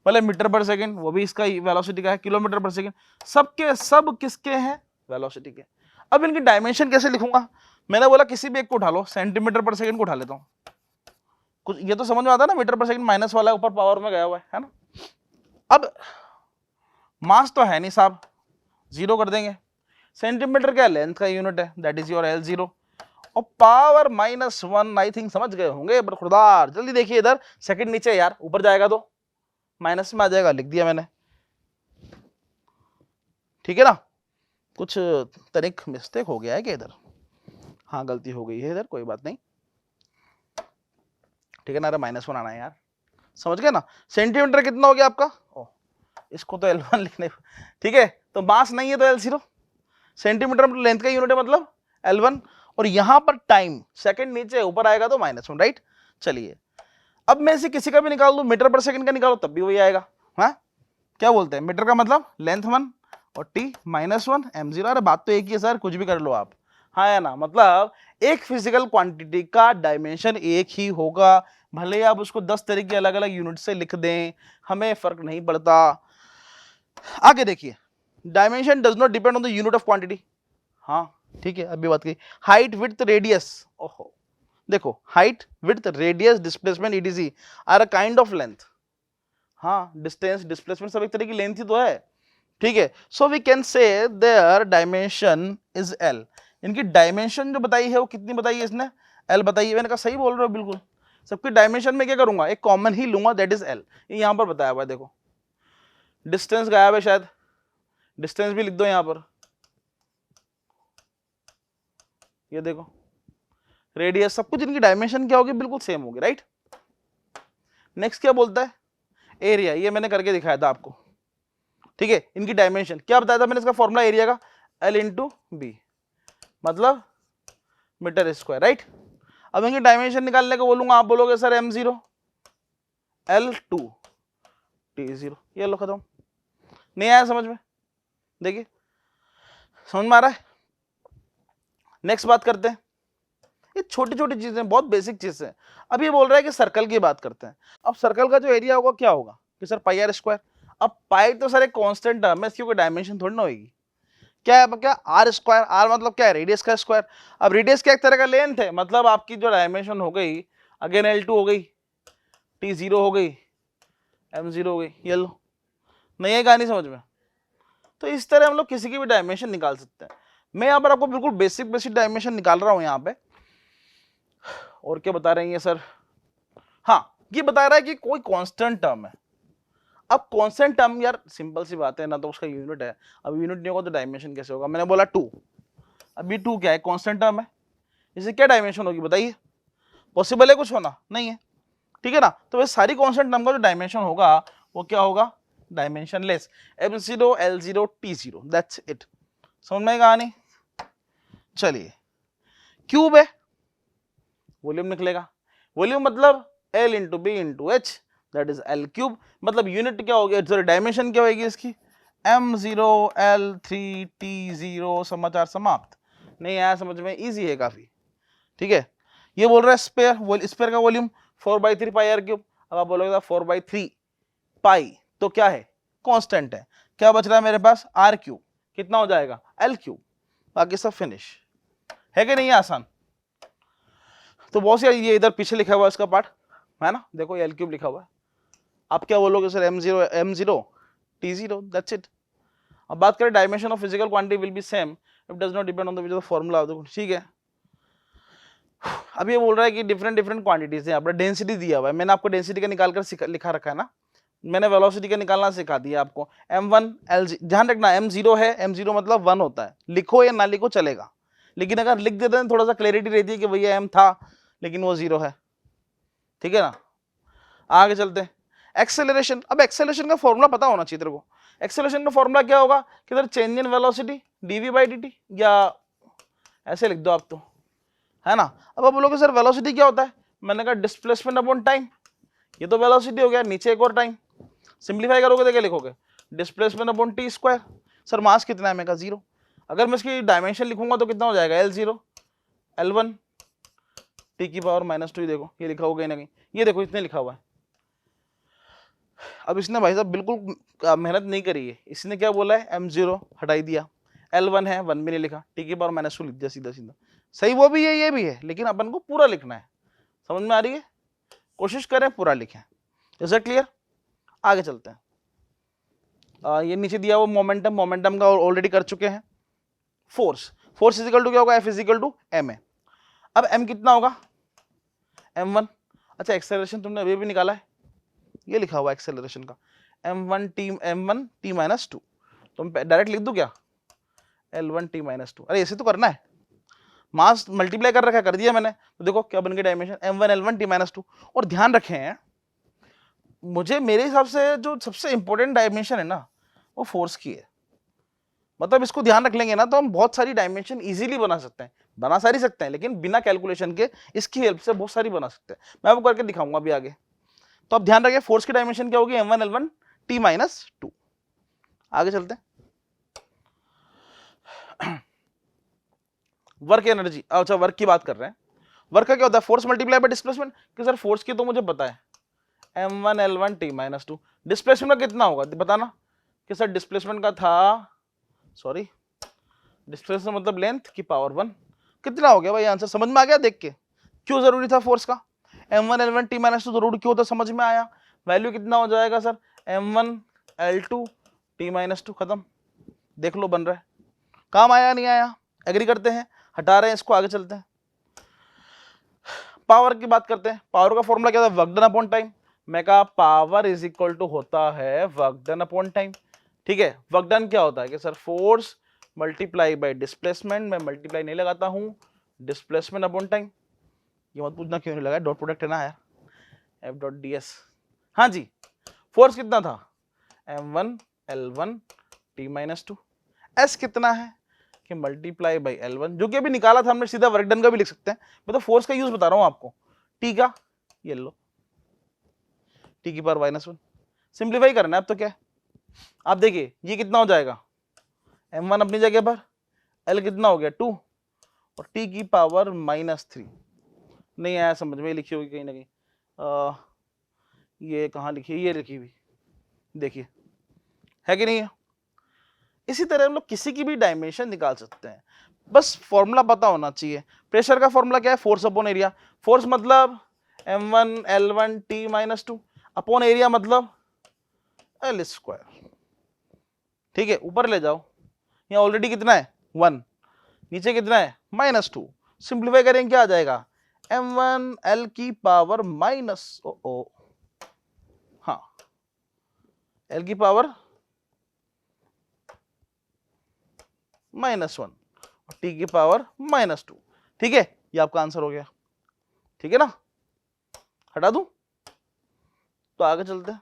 मतलब मीटर पर सेकंड वो भी इसका वेलोसिटी का है, किलोमीटर पर सेकंड सबके सब किसके हैं, वेलोसिटी के। अब इनकी डायमेंशन कैसे लिखूंगा, मैंने बोला किसी भी एक को उठा लो, सेंटीमीटर पर सेकंड को उठा लेता हूँ। कुछ ये तो समझ में आता है ना, मीटर पर सेकंड माइनस वाला ऊपर पावर में गया हुआ है ना। अब मास तो है नहीं साहब, जीरो कर देंगे। सेंटीमीटर क्या लेंथ का यूनिट है, दैट इज योर L0। और पावर -1 आई थिंक समझ गए होंगे, बट खुदार जल्दी देखिए इधर, सेकंड नीचे यार, ऊपर जाएगा तो माइनस में आ जाएगा, लिख दिया मैंने। ठीक है ना, कुछ तनिक मिस्टेक हो गया है कि इधर, हाँ गलती हो गई है इधर, कोई बात नहीं। ठीक है ना, अरे -1 आना है यार, समझ गए ना। सेंटीमीटर कितना हो गया आपका, ओ इसको तो L1 लिखने, ठीक है। तो मास नहीं है तो L0, सेंटीमीटर लेंथ का यूनिट है मतलब L1, और यहां पर टाइम सेकंड नीचे ऊपर आएगा तो -1, राइट। चलिए अब मैं इसे किसी का भी निकाल दूं, मीटर पर सेकंड का निकालो तब भी वही आएगा। हाँ क्या बोलते हैं, मीटर का मतलब लेंथ 1 और t -1 m0। अरे बात तो एक ही है सर, कुछ भी कर लो आप, हाँ है ना। मतलब एक फिजिकल क्वांटिटी का डायमेंशन एक ही होगा, भले आप उसको 10 तरीके अलग अलग यूनिट से लिख दें, हमें फर्क नहीं पड़ता। आगे देखिए, dimension does not depend on the unit of quantity. हाँ ठीक है, अभी बात की हाइट विड्थ रेडियस। ओहो देखो, height width radius displacement etc are a kind of length. हाँ डिस्टेंस डिस्प्लेसमेंट सब एक तरह की लेंथ ही तो है। ठीक है, so we can say their dimension is L। इनकी डायमेंशन जो बताई है वो कितनी बताई है इसने, L बताई है। मैंने कहा सही बोल रहे हो बिल्कुल, सबकी डायमेंशन में क्या करूंगा, एक कॉमन ही लूंगा, दैट इज L। ये यहां पर बताया हुआ है, देखो डिस्टेंस गायब है शायद, डिस्टेंस भी लिख दो यहां पर, ये देखो रेडियस, सब कुछ इनकी डायमेंशन क्या होगी, बिल्कुल सेम होगी, राइट। नेक्स्ट क्या बोलता है, एरिया, ये मैंने करके दिखाया था आपको। ठीक है, इनकी डायमेंशन क्या बताया था मैंने, इसका फॉर्मूला एरिया का L इंटू बी, मतलब मीटर स्क्वायर, राइट। अब इनकी डायमेंशन निकालने को बोलूंगा, आप बोलोगे सर m0 L2 T0, ये लो खत्म। नहीं आया समझ में, देखिए समझ में आ रहा है। नेक्स्ट बात करते हैं, ये छोटी छोटी चीजें, बहुत बेसिक चीजें। अब ये बोल रहा है कि सर्कल की बात करते हैं। अब सर्कल का जो एरिया होगा क्या होगा कि सर पाई आर स्क्वायर। अब पाई तो सर एक कांस्टेंट टर्म है, इसकी कोई डायमेंशन थोड़ी ना होगी। क्या है, क्या आर स्क्वायर, आर मतलब क्या है, रेडियस का स्क्वायर। अब रेडियस क्या एक तरह का लेंथ है, मतलब आपकी जो डायमेंशन हो गई अगेन L2 हो गई, T0 हो गई, M0 हो गई, ये लो। नहीं है कहानी समझ में। तो इस तरह हम लोग किसी की भी डायमेंशन निकाल सकते हैं। मैं यहाँ पर आपको बिल्कुल बेसिक बेसिक डायमेंशन निकाल रहा हूँ यहाँ पे। और क्या बता रहे हैं सर, हाँ ये बता रहा है कि कोई कांस्टेंट टर्म है। अब कांस्टेंट टर्म यार सिंपल सी बात है ना, तो उसका यूनिट है, अब यूनिट नहीं होगा तो डायमेंशन कैसे होगा। मैंने बोला 2, अभी 2 क्या है, कांस्टेंट टर्म है, इसे क्या डायमेंशन होगी बताइए, पॉसिबल है कुछ होना, नहीं है। ठीक है ना, तो वह सारी कांस्टेंट टर्म का जो डायमेंशन होगा वो क्या होगा, dimension less, m0 L0 T0, that's it. समझ में कहानी। चलिए क्यूब है, वॉल्यूम निकलेगा, वॉल्यूम मतलब L into B into H, that is L cube. मतलब यूनिट क्या होगी, सॉरी डायमेंशन क्या होगी इसकी, m0 L3 T0, समाचार समाप्त। नहीं आया समझ में, इजी है काफी। ठीक है, ये बोल रहा है स्पेयर, स्पेयर का वॉल्यूम 4/3 पाई आर क्यूब। अब आप बोलोगे 4/3 पाई तो क्या है, कांस्टेंट है। क्या बच रहा है मेरे पास, आर क्यूब, कितना हो जाएगा एल क्यूब, बाकी सब फिनिश है कि नहीं है, आसान। तो बहुत सी ये इधर पीछे लिखा हुआ है इसका पार्ट है ना, देखो एल क्यूब लिखा हुआ है, आप क्या बोलोगे sir m0 t0, that's it. अब बात करें dimension of physical quantity will be same if does not depend on the which of the formula, ठीक है। अब ये बोल रहा है कि डिफरेंट डिफरेंट क्वांटिटीज है, आपने डेंसिटी दिया हुआ है, मैंने आपको डेंसिटी का निकाल कर लिखा रखा है ना, मैंने वेलोसिटी का निकालना सिखा दिया आपको। m1 l0, ध्यान रखना m0 है, m0 मतलब 1 होता है, लिखो या ना लिखो चलेगा, लेकिन अगर लिख देते हैं थोड़ा सा क्लैरिटी रहती है कि भैया m था लेकिन वो 0 है, ठीक है ना। आगे चलते हैं, एक्सेलरेशन। अब एक्सेलरेशन का फॉर्मूला पता होना चाहिए तेरे को। एक्सेलरेशन का फॉर्मूला क्या होगा कि इधर चेंज इन वेलोसिटी dv/dt, या ऐसे लिख दो आप तो, है ना। अब आप बोलोगे सर वेलोसिटी क्या होता है, मैंने कहा डिस्प्लेसमेंट अपॉन टाइम, ये तो वेलोसिटी हो गया, नीचे एक और टाइम, सिंप्लीफाई करोगे तो क्या लिखोगे, displacement upon T square. Sir mass कितना है, मैं कहा 0, अगर मैं इसकी डायमेंशन लिखूंगा तो कितना हो जाएगा L0 L1 टी की पावर -2, देखो ये लिखा होगा कहीं ना कहीं, ये देखो इतने लिखा हुआ है। अब इसने भाई साहब बिल्कुल मेहनत नहीं करी है, इसने क्या बोला है m0 हटाई दिया, L1 है 1 भी नहीं लिखा, टी की पावर -2 लिख दिया सीधा सीधा, सही वो भी है ये भी है, लेकिन अपन को पूरा लिखना है, समझ में आ रही है, कोशिश करें पूरा लिखें। इज इट क्लियर, आगे चलते हैं। ये नीचे दिया वो मोमेंटम, मोमेंटम का ऑलरेडी कर चुके हैं। फोर्स, फोर्स इजिकल टू क्या होगा, F is equal to M A. अब एम कितना होगा m1, अच्छा एक्सेलरेशन तुमने अभी भी निकाला है, ये लिखा हुआ एक्सेलरेशन का m1 t -2, तुम डायरेक्ट लिख दो क्या L1 t -2, अरे ऐसे तो करना है, मास मल्टीप्लाई कर रखा है, कर दिया मैंने, तो देखो क्या बन गया डायमेंशन m1 L1 t -2। और ध्यान रखें मुझे, मेरे हिसाब से जो सबसे इंपॉर्टेंट डायमेंशन है ना वो फोर्स की है, मतलब इसको ध्यान रख लेंगे ना तो हम बहुत सारी डायमेंशन इजीली बना सकते हैं, बना सारी सकते हैं लेकिन बिना कैलकुलेशन के इसकी हेल्प से बहुत सारी बना सकते हैं, मैं आपको करके दिखाऊंगा अभी आगे। तो अब ध्यान रखिए फोर्स की डायमेंशन क्या होगी m1 L1 t -2। आगे चलते हैं, वर्क एनर्जी, अच्छा वर्क की बात कर रहे हैं, वर्क का क्या होता है, फोर्स मल्टीप्लाई बाय डिस्प्लेसमेंट, कि सर फोर्स की तो मुझे पता है m1 L1 t -2, डिस्प्लेसमेंट का कितना होगा बताना, कि सर डिस्प्लेसमेंट का था, सॉरी डिस्प्लेसमेंट मतलब लेंथ की पावर 1, कितना हो गया भाई आंसर, समझ में आ गया देख के, क्यों जरूरी था फोर्स का, m1 L1 t -2 जरूरी क्यों था, समझ में आया, वैल्यू कितना हो जाएगा सर m1 L2 t -2, खत्म, देख लो बन रहा है, काम आया नहीं आया, एग्री करते हैं, हटा रहे हैं इसको, आगे चलते हैं। पावर की बात करते हैं, पावर का फॉर्मूला क्या था, वर्क डन अपॉन टाइम, मैं कहा पावर इज इक्वल टू होता है वर्क डन अपॉन टाइम, ठीक है। वर्क डन क्या होता है कि sir force multiply by displacement, मैं मल्टीप्लाई नहीं लगाता हूं, डिस्प्लेसमेंट अपॉन टाइम, ये मत पूछना क्यों नहीं लगा, डॉट प्रोडक्ट है ना यार, एफ डॉट डी एस। हाँ जी, फोर्स कितना था m1 L1 t -2, एस कितना है कि मल्टीप्लाई बाई L1, जो कि अभी निकाला था हमने, सीधा वर्क डन का भी लिख सकते हैं, मैं तो फोर्स का यूज बता रहा हूं आपको, टी का ये लो टी की पावर -1, सिंप्लीफाई करना है अब तो क्या है, आप देखिए ये कितना हो जाएगा m1 अपनी जगह पर, L कितना हो गया 2 और t की पावर -3, नहीं आया समझ में, लिखी होगी कहीं ना कहीं, ये कहाँ लिखी है, ये लिखी हुई देखिए, है कि नहीं है। इसी तरह हम लोग किसी की भी डायमेंशन निकाल सकते हैं, बस फॉर्मूला पता होना चाहिए। प्रेशर का फॉर्मूला क्या है, फोर्स अपॉन एरिया, फोर्स मतलब m1 L1 t -2 upon area मतलब L स्क्वायर, ठीक है। ऊपर ले जाओ, यहाँ ऑलरेडी कितना है 1, नीचे कितना है -2, सिंप्लीफाई करेंगे क्या आ जाएगा m1 L की पावर हाँ L की पावर -1 और t की पावर -2, ठीक है, ये आपका आंसर हो गया, ठीक है ना, हटा दूं, तो आगे चलते हैं।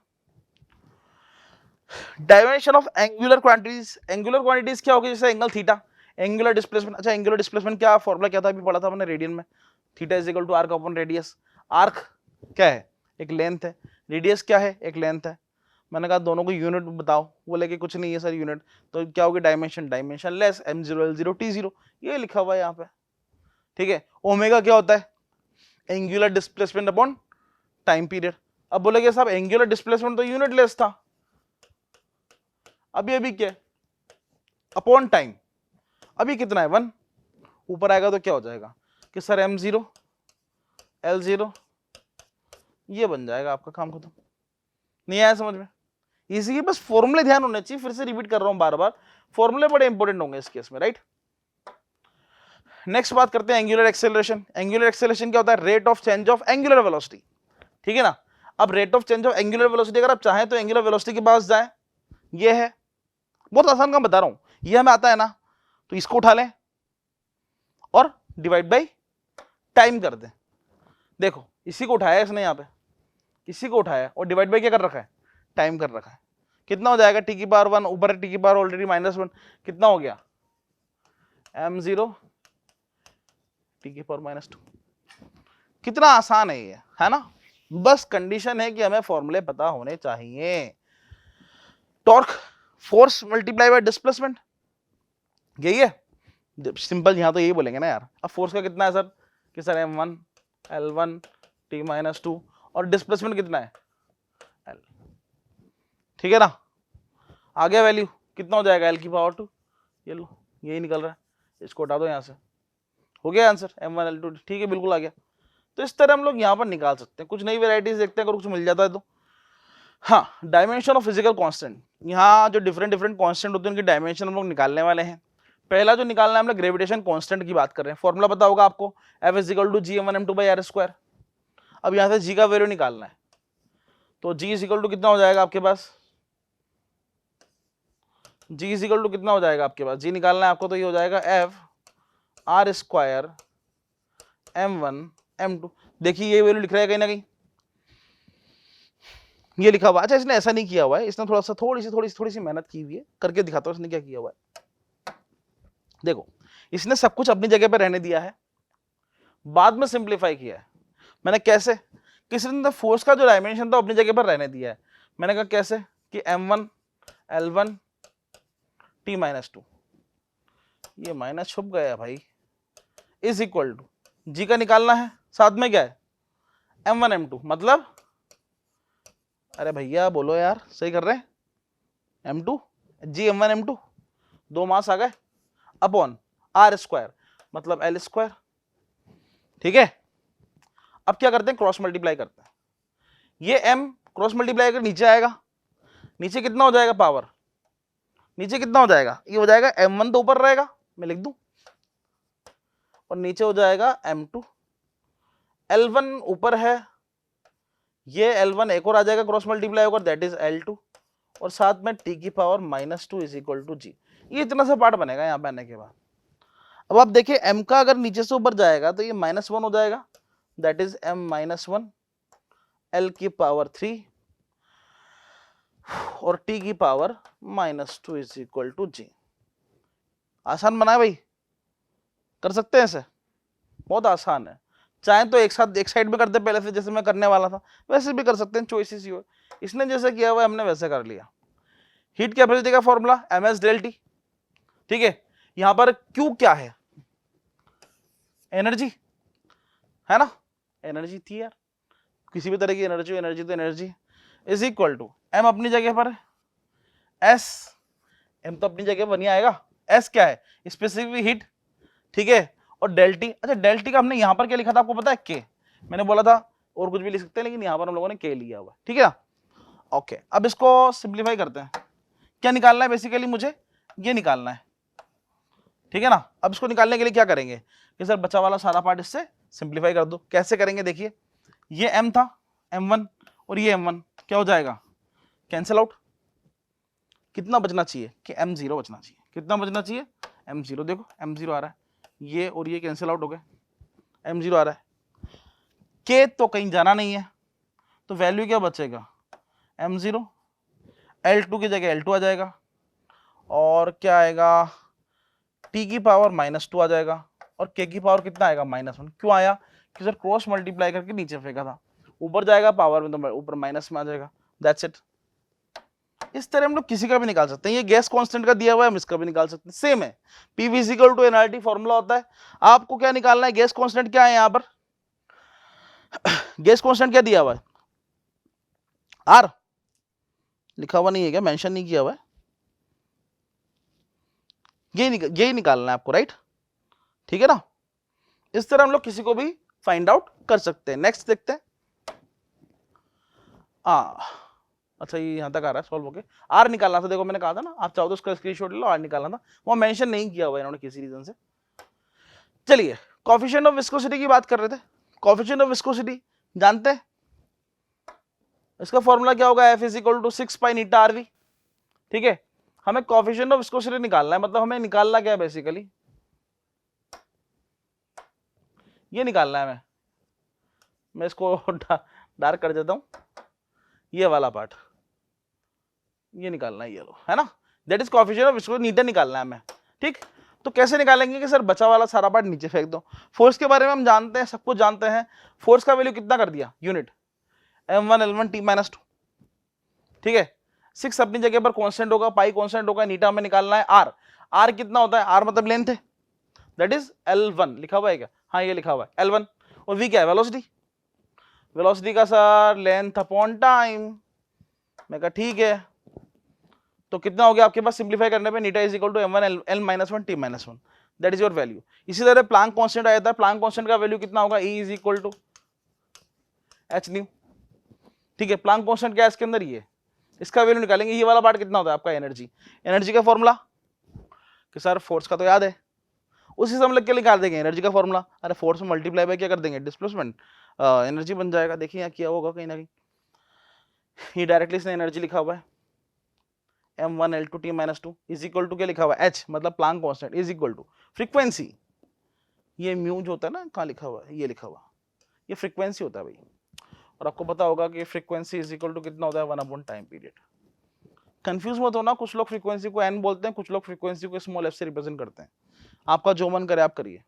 Dimension of angular quantities, angular quantities क्या होगी, जैसे एंगल थीटा, एंगुलर डिस्प्लेसमेंट, अच्छा एंगुलर डिस्प्लेसमेंट क्या फॉर्मूला क्या था, अभी पढ़ा था हमने रेडियन में, theta is equal to arc upon radius, arc क्या है एक लेंथ है, रेडियस क्या है एक लेंथ है, मैंने कहा दोनों को यूनिट बताओ, वो लेके कुछ नहीं है सर यूनिट, तो क्या होगी dimension, dimension less m0 L0 t0, ये लिखा हुआ है यहाँ पे, ठीक है। ओमेगा क्या होता है angular displacement upon time period, अब बोलेगे साहब एंगुलर डिस्प्लेसमेंट तो यूनिट लेस था, अभी अभी क्या है, अपॉन टाइम, अभी कितना है 1, ऊपर आएगा तो क्या हो जाएगा कि सर m0 L0, ये बन जाएगा आपका काम खत्म। नहीं आया समझ में? इसी के बस फॉर्मूले ध्यान होने चाहिए, फिर से रिपीट कर रहा हूं बार बार, फॉर्मूले बड़े इंपॉर्टेंट होंगे इस केस में, राइट। नेक्स्ट बात करते हैं एंगुलर एक्सेलरेशन। एंगुलर एक्सेलरेशन क्या होता है, rate of change of angular velocity, ठीक है ना। अब rate of change of angular velocity अगर आप चाहें तो एंगुलर वेलोसिटी के पास जाएं, ये है, बहुत आसान काम बता रहा हूं, ये हमें आता है ना, तो इसको उठा लें और डिवाइड बाई टाइम कर दें। देखो इसी को उठाया इसने, यहाँ पे इसी को उठाया और डिवाइड बाई क्या कर रखा है, टाइम कर रखा है। कितना हो जाएगा, टी की पावर 1, ऊपर टी की पावर ऑलरेडी -1, कितना हो गया m0 टी की पावर -2। कितना आसान है ये, है ना। बस कंडीशन है कि हमें फॉर्मूले पता होने चाहिए। Torque force multiply by displacement, यही है सिंपल, यहां तो यही बोलेंगे ना यार। अब फोर्स का कितना है सर, कि सर m1 L1 t -2, और डिस्प्लेसमेंट कितना है L, ठीक है ना। आ गया वैल्यू, कितना हो जाएगा L की पावर 2, ये लो यही निकल रहा है, इसको हटा दो यहां से, हो गया आंसर m1 L2, ठीक है बिल्कुल आ गया। तो इस तरह हम लोग यहाँ पर निकाल सकते हैं। कुछ नई वेराइटीज देखते हैं अगर कुछ मिल जाता है तो। हाँ, डायमेंशन ऑफ फिजिकल कांस्टेंट, यहाँ जो डिफरेंट कांस्टेंट होते हैं उनकी डायमेंशन हम लोग निकालने वाले हैं। पहला जो निकालना है हम लोग ग्रेविटेशन कांस्टेंट की बात कर रहे हैं। फॉर्मूला पता होगा आपको, F = gm1m2/r²। अब यहाँ से g का वैल्यू निकालना है, तो g = कितना हो जाएगा आपके पास, g = कितना हो जाएगा आपके पास, g निकालना है आपको, तो ये हो जाएगा F(r²) m1 m2। देखिए ये वैल्यू लिख रहा है कहीं ना कहीं, ये लिखा हुआ। अच्छा इसने ऐसा नहीं किया हुआ है, इसने थोड़ी सी मेहनत की हुई है, करके दिखाता हूं इसने क्या किया हुआ है। देखो इसने सब कुछ अपनी जगह पे रहने दिया है, बाद में सिंप्लीफाई किया है। मैंने कैसे, किसी ने फोर्स का जो डायमेंशन था अपनी जगह पर रहने दिया है। मैंने कहा कैसे, कि m1 L1 t -2, ये माइनस छुप गया भाई, इज इक्वल टू जी का निकालना है, साथ में क्या है m1 m2, मतलब अरे भैया बोलो यार, सही कर रहे हैं, m2 जी m1 m2, दो मास आ गए, अपॉन r², मतलब L², ठीक है। अब क्या करते हैं, क्रॉस मल्टीप्लाई करते हैं, ये m क्रॉस मल्टीप्लाई कर नीचे आएगा, नीचे कितना हो जाएगा पावर, नीचे कितना हो जाएगा, ये हो जाएगा m1 तो ऊपर रहेगा, मैं लिख दूं, और नीचे हो जाएगा m2, L1 ऊपर है, ये L1 एक और आ जाएगा क्रॉस मल्टीप्लाई होकर, दैट इज L2, और साथ में t की पावर -2 = g। ये इतना सा पार्ट बनेगा यहाँ पे आने के बाद। अब आप देखिए m का अगर नीचे से ऊपर जाएगा तो ये -1 हो जाएगा, दैट इज m -1 L की पावर 3 और t की पावर -2 = g। आसान बना है भाई, कर सकते हैं इसे, बहुत आसान है। चाहे तो एक साथ एक साइड में करते पहले से, जैसे मैं करने वाला था वैसे भी कर सकते हैं, चॉइसेस ही हो। इसने जैसे किया हुआ हमने वैसे कर लिया। हीट कैपेसिटी का फॉर्मूला ms∆T, ठीक है। यहां पर Q क्या है, एनर्जी है ना, एनर्जी थी यार, किसी भी तरह की एनर्जी, एनर्जी तो energy, is equal to m अपनी जगह पर है, s m तो अपनी जगह बनी आएगा, s क्या है स्पेसिफिक हीट, ठीक है, और ∆T। अच्छा ∆T का हमने यहां पर क्या लिखा था आपको पता है, k, मैंने बोला था और कुछ भी लिख सकते हैं लेकिन यहां पर हम लोगों ने k लिया हुआ, ठीक है ना। ओके अब इसको सिंप्लीफाई करते हैं, क्या निकालना है बेसिकली मुझे, ये निकालना है, ठीक है ना। अब इसको निकालने के लिए क्या करेंगे कि सर बचा वाला सारा पार्ट इससे सिंप्लीफाई कर दो। कैसे करेंगे देखिए, ये m था m1 और ये m1 क्या हो जाएगा, कैंसिल आउट, कितना बचना चाहिए कि m0 बचना चाहिए, कितना बचना चाहिए m0, देखो m0 आ रहा है, ये और ये कैंसिल आउट हो गए, m0 आ रहा है, k तो कहीं जाना नहीं है, तो वैल्यू क्या बचेगा m0, L2 की जगह L2 आ जाएगा, और क्या आएगा t की पावर -2 आ जाएगा, और k की पावर कितना आएगा -1। क्यों आया, कि सर क्रॉस मल्टीप्लाई करके नीचे फेंका था, ऊपर जाएगा पावर में तो ऊपर माइनस में आ जाएगा, दैट्स इट। इस तरह हम लोग किसी का भी निकाल सकते हैं, ये गैस कांस्टेंट का दिया हुआ है, हम इसका भी निकाल सकते हैं, सेम है, PV = nRT फॉर्मूला होता है। आपको क्या निकालना है, गैस कांस्टेंट क्या है, यहां पर गैस कांस्टेंट क्या दिया हुआ है, R लिखा हुआ नहीं है क्या, मेंशन नहीं किया हुआ है, यही निकालना है आपको, राइट? ठीक है ना? इस तरह हम लोग किसी को भी फाइंड आउट कर सकते हैं। नेक्स्ट देखते हैं। अच्छा, ये यहां तक आ रहा है सॉल्व होके। आर निकालना था, देखो मैंने कहा था ना, आप चाहो तो उसका स्क्रीनशॉट ले लो, आर निकालना था, वो मेंशन नहीं किया हुआ इन्होंने किसी रीजन से। चलिए, कोएफिशिएंट ऑफ विस्कोसिटी की बात कर रहे थे। कोएफिशिएंट ऑफ विस्कोसिटी जानते हैं, इसका फॉर्मूला क्या होगा? F is equal to 6 pi eta RV. ठीक है, हमें कोएफिशिएंट ऑफ विस्कोसिटी निकालना है, मतलब हमें निकालना क्या है बेसिकली, ये निकालना है। मैं इसको डार्क कर देता हूं, ये वाला पार्ट ये निकालना है, ये लो, है ना, that is coefficient of viscosity, eta निकालना है हमें। ठीक, तो कैसे निकालेंगे कि सर बचा वाला सारा पार्ट नीचे फेंक दो। फोर्स के बारे में हम जानते हैं, सब कुछ जानते हैं। फोर्स का वैल्यू कितना कर दिया, यूनिट m1 l1 t-2। ठीक है, 6 अपनी जगह पर कांस्टेंट होगा, पाई कांस्टेंट होगा, नीटा हमें निकालना है r। r कितना होता है? r मतलब लेंथ है, दैट इज l1। लिखा हुआ है क्या? हाँ, ये लिखा हुआ है l1। और v क्या है? वेलोसिटी। वेलोसिटी का सर लेंथ अपॉन टाइम। मैं कहा ठीक है, तो कितना हो गया आपके पास सिंप्लीफाई करने पे? Eta is equal to m1 l-1 t-1, that is your value. इसी तरह प्लांक कांस्टेंट आया था, प्लांक कांस्टेंट का वैल्यू कितना होगा? E is equal to h nu. ठीक है, प्लांक कांस्टेंट क्या है इसके अंदर? ये, इसका वैल्यू निकालेंगे। ये वाला पार्ट कितना होता है आपका? एनर्जी। एनर्जी का फॉर्मूला कि सर फोर्स का तो याद है, उसी से हम लोग क्या निकाल देंगे? एनर्जी का फॉर्मूला। अरे फोर्स में मल्टीप्लाई बाय क्या कर देंगे? डिस्प्लेसमेंट, एनर्जी बन जाएगा। देखिए यहाँ किया होगा कहीं ना कहीं, ये डायरेक्टली इसने एनर्जी लिखा हुआ है m1 l2 t-2 is equal to क्या लिखा हुआ है? h, मतलब Planck constant is equal to frequency. ये म्यू जो होता है ना, कहाँ लिखा हुआ है? ये लिखा हुआ, ये फ्रीक्वेंसी होता है भाई। और आपको पता होगा कि फ्रीक्वेंसी इज इक्वल टू कितना होता है? 1 अपॉन टाइम पीरियड। कंफ्यूज मत होना, कुछ लोग फ्रीक्वेंसी को n बोलते हैं, कुछ लोग फ्रीक्वेंसी को स्मॉल f से रिप्रेजेंट करते हैं। आपका जो मन करे आप करिए।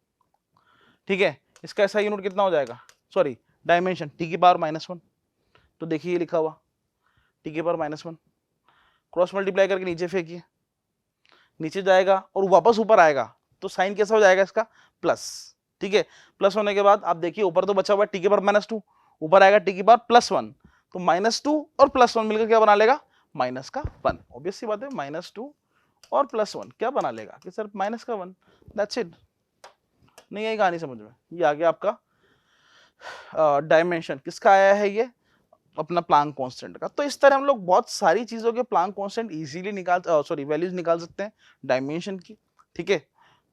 ठीक है, इसका ऐसा यूनिट कितना हो जाएगा? सॉरी, डायमेंशन t की पावर -1। तो देखिए ये लिखा हुआ t की पावर -1, क्रॉस मल्टीप्लाई करके नीचे फेंकिए, नीचे जाएगा और वापस ऊपर आएगा, तो साइन कैसा हो जाएगा इसका? प्लस। ठीक है, प्लस होने के बाद आप देखिए ऊपर तो बचा हुआ है t की पावर -2, ऊपर आएगा t की पावर +1, तो -2 और +1 मिलकर क्या बना लेगा? माइनस का 1। ऑब्वियस सी बात है, -2 और +1 क्या बना लेगा कि सर माइनस का 1। That's it. नहीं आई कहानी समझ में? ये आ गया आपका डायमेंशन। किसका आया है? ये अपना प्लांक कांस्टेंट का। तो इस तरह हम लोग बहुत सारी चीजों के प्लांक कांस्टेंट इजीली वैल्यूज निकाल सकते हैं डायमेंशन की। ठीक है,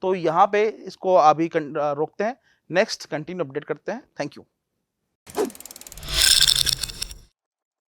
तो यहाँ पे इसको अभी रोकते हैं, नेक्स्ट कंटिन्यू अपडेट करते हैं। Thank you.